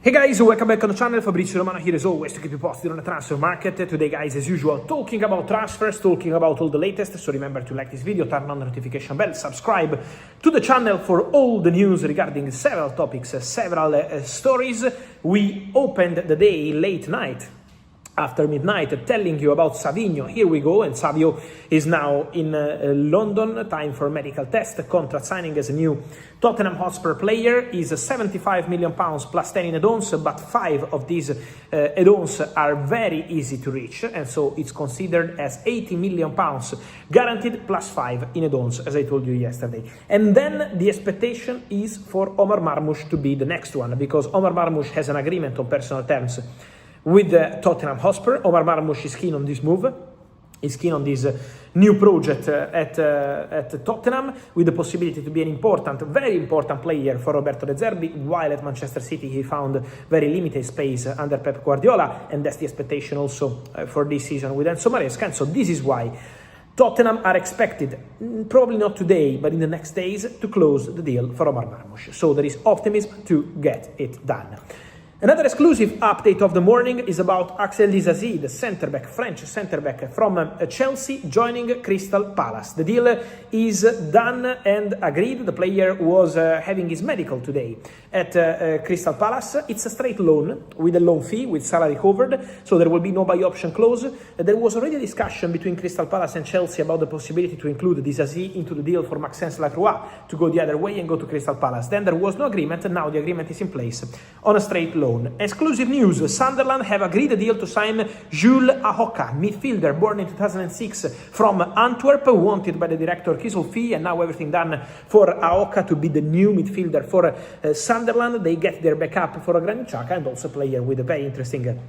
Hey guys, welcome back on the channel. Fabrizio Romano here as always to keep you posted on the transfer market. Today guys, as usual, talking about transfers, talking about all the latest. So remember to like this video, turn on the notification bell, subscribe to the channel for all the news regarding several topics, several stories. We opened the day late night, after midnight, telling you about Savinho. Here we go, and Savio is now in London, time for medical test, contract signing as a new Tottenham Hotspur player. Is £75 million plus 10 in add-ons, but 5 of these add-ons are very easy to reach, and so it's considered as £80 million guaranteed plus 5 in add-ons, as I told you yesterday. And then the expectation is for Omar Marmoush to be the next one, because Omar Marmoush has an agreement on personal terms with Tottenham Hotspur. Omar Marmoush is keen on this move. He's keen on this new project at Tottenham, with the possibility to be an important, very important player for Roberto De Zerbi, while at Manchester City he found very limited space under Pep Guardiola, and that's the expectation also for this season with Enzo Maresca. And so this is why Tottenham are expected, probably not today, but in the next days, to close the deal for Omar Marmoush. So there is optimism to get it done. Another exclusive update of the morning is about Axel Disasi, the centre-back, French centre-back from Chelsea, joining Crystal Palace. The deal is done and agreed. The player was having his medical today at Crystal Palace. It's a straight loan with a loan fee, with salary covered, so there will be no buy option clause. There was already a discussion between Crystal Palace and Chelsea about the possibility to include Disasi into the deal for Maxence Lacroix to go the other way and go to Crystal Palace. Then there was no agreement, and now the agreement is in place on a straight loan. Exclusive news, Sunderland have agreed a deal to sign Julián Aoka, midfielder born in 2006 from Antwerp, wanted by the director Kiselfee, and now everything done for Aoka to be the new midfielder for Sunderland. They get their backup for Granit Xhaka, and also a player with a very interesting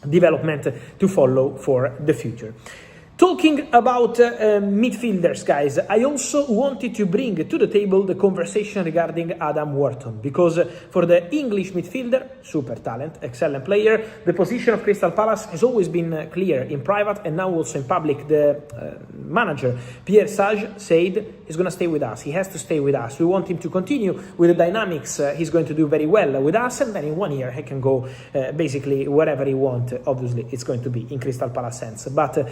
development to follow for the future. Talking about midfielders, guys, I also wanted to bring to the table the conversation regarding Adam Wharton, because for the English midfielder, super talent, excellent player, the position of Crystal Palace has always been clear in private and now also in public. The manager, Pierre Sage, said he's going to stay with us. He has to stay with us. We want him to continue with the dynamics. He's going to do very well with us, and then in 1 year he can go basically wherever he wants. Obviously, it's going to be in Crystal Palace sense, but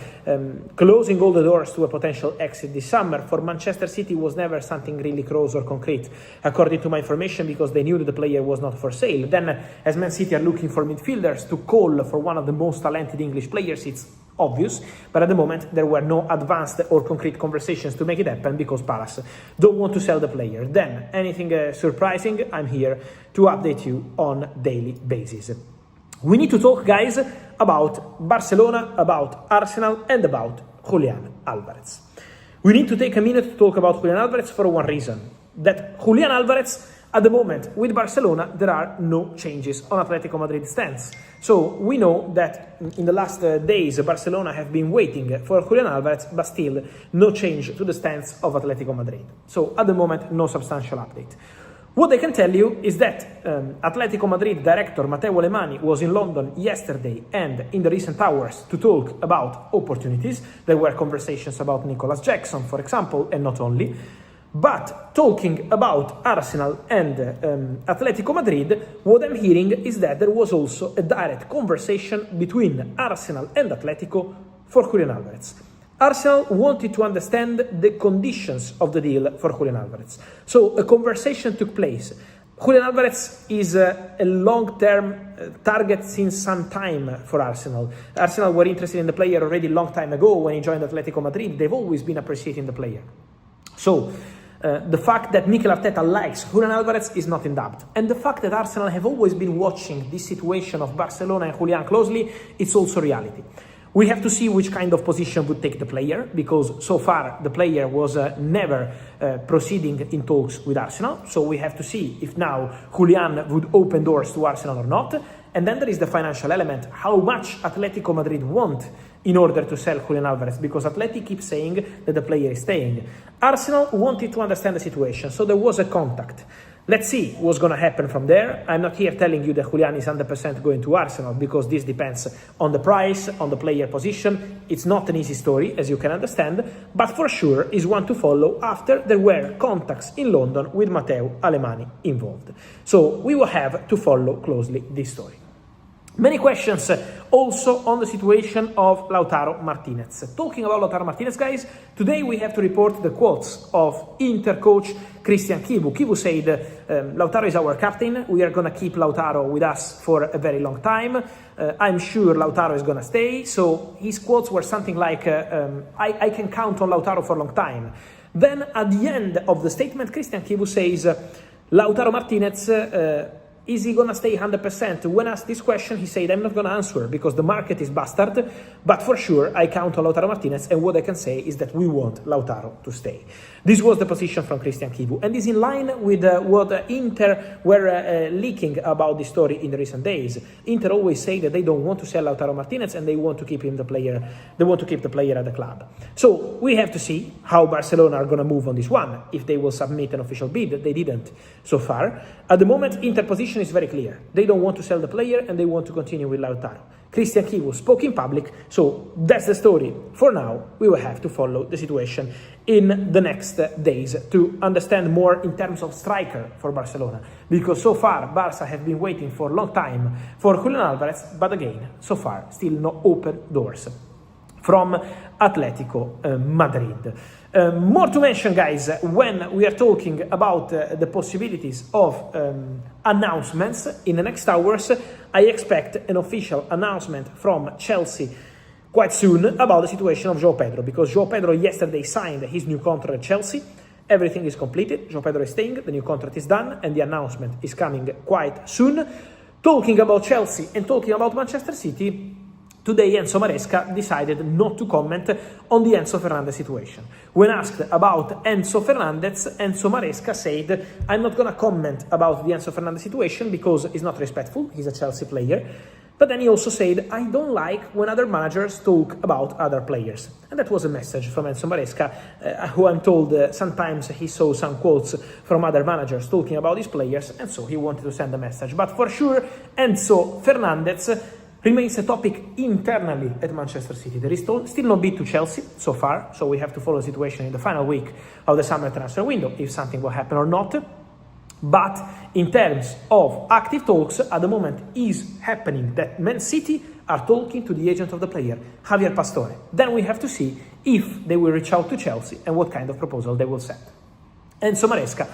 closing all the doors to a potential exit this summer for Manchester City was never something really close or concrete, according to my information, because they knew that the player was not for sale. Then, as Man City are looking for midfielders to call for one of the most talented English players, it's obvious, but at the moment there were no advanced or concrete conversations to make it happen, because Palace don't want to sell the player. Then, anything surprising, I'm here to update you on a daily basis. We need to talk, guys, about Barcelona, about Arsenal, and about Julián Alvarez. We need to take a minute to talk about Julián Alvarez for one reason. That Julián Alvarez, at the moment, with Barcelona, there are no changes on Atletico Madrid's stance. So we know that in the last days, Barcelona have been waiting for Julián Alvarez, but still no change to the stance of Atletico Madrid. So at the moment, no substantial update. What I can tell you is that Atletico Madrid director Matteo Alemany was in London yesterday and in the recent hours to talk about opportunities. There were conversations about Nicolas Jackson, for example, and not only. But talking about Arsenal and Atletico Madrid, what I'm hearing is that there was also a direct conversation between Arsenal and Atletico for Julián Alvarez. Arsenal wanted to understand the conditions of the deal for Julián Alvarez. So a conversation took place. Julián Alvarez is a long-term target since some time for Arsenal. Arsenal were interested in the player already a long time ago when he joined Atletico Madrid. They've always been appreciating the player. So the fact that Mikel Arteta likes Julián Alvarez is not in doubt. And the fact that Arsenal have always been watching this situation of Barcelona and Julián closely, it's also reality. We have to see which kind of position would take the player, because so far the player was never proceeding in talks with Arsenal. So we have to see if now Julián would open doors to Arsenal or not. And then there is the financial element. How much Atletico Madrid want in order to sell Julián Alvarez, because Atleti keeps saying that the player is staying. Arsenal wanted to understand the situation, so there was a contact. Let's see what's going to happen from there. I'm not here telling you that Julián is 100% going to Arsenal, because this depends on the price, on the player position. It's not an easy story, as you can understand, but for sure is one to follow after there were contacts in London with Matteo Alemany involved. So we will have to follow closely this story. Many questions also on the situation of Lautaro Martinez. Talking about Lautaro Martinez, guys, today we have to report the quotes of Inter coach Christian Chivu. Chivu said, Lautaro is our captain. We are going to keep Lautaro with us for a very long time. I'm sure Lautaro is going to stay. So his quotes were something like, I can count on Lautaro for a long time. Then at the end of the statement, Christian Chivu says, Lautaro Martinez, is he going to stay 100%? When asked this question, he said, I'm not going to answer because the market is bastard, but for sure I count on Lautaro Martinez, and what I can say is that we want Lautaro to stay. This was the position from Christian Chivu, and is in line with what Inter were leaking about this story in the recent days. Inter always say that they don't want to sell Lautaro Martinez and they want to keep him the player. They want to keep the player at the club. So we have to see how Barcelona are going to move on this one. If they will submit an official bid, they didn't so far. At the moment, Inter position is very clear. They don't want to sell the player and they want to continue with Lautaro. Christian Chivu spoke in public, so that's the story. For now, we will have to follow the situation in the next days to understand more in terms of striker for Barcelona. Because so far, Barça have been waiting for a long time for Julián Alvarez, but again, so far, still no open doors from Atletico Madrid. More to mention, guys, when we are talking about the possibilities of announcements in the next hours. I expect an official announcement from Chelsea quite soon about the situation of João Pedro, because João Pedro yesterday signed his new contract at Chelsea. Everything is completed. João Pedro is staying, the new contract is done, and the announcement is coming quite soon. Talking about Chelsea and talking about Manchester City, today Enzo Maresca decided not to comment on the Enzo Fernandez situation. When asked about Enzo Fernandez, Enzo Maresca said, I'm not going to comment about the Enzo Fernandez situation because it's not respectful, he's a Chelsea player. But then he also said, I don't like when other managers talk about other players. And that was a message from Enzo Maresca, who I'm told sometimes he saw some quotes from other managers talking about his players, and so he wanted to send a message. But for sure, Enzo Fernandez remains a topic internally at Manchester City. There is still no bid to Chelsea so far, so we have to follow the situation in the final week of the summer transfer window, if something will happen or not. But in terms of active talks, at the moment is happening that Man City are talking to the agent of the player, Javier Pastore. Then we have to see if they will reach out to Chelsea and what kind of proposal they will send. Enzo Maresca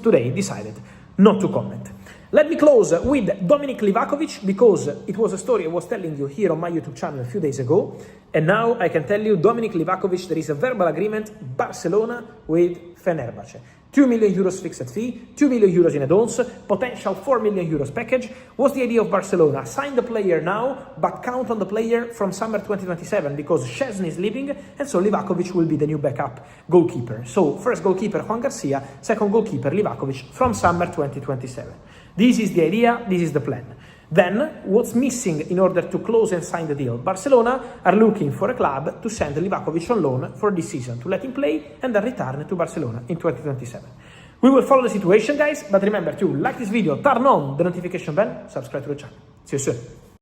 today decided not to comment. Let me close with Dominic Livakovic, because it was a story I was telling you here on my YouTube channel a few days ago. And now I can tell you, Dominic Livakovic, there is a verbal agreement, Barcelona with Fenerbahce. 2 million euros fixed fee, 2 million euros in add-ons, potential 4 million euros package. What's the idea of Barcelona? Sign the player now, but count on the player from summer 2027, because Szczesny is leaving, and so Livakovic will be the new backup goalkeeper. So first goalkeeper Juan Garcia, second goalkeeper Livakovic from summer 2027. This is the idea, this is the plan. Then, what's missing in order to close and sign the deal? Barcelona are looking for a club to send Livakovic on loan for this season, to let him play and then return to Barcelona in 2027. We will follow the situation, guys, but remember to like this video, turn on the notification bell, subscribe to the channel. See you soon.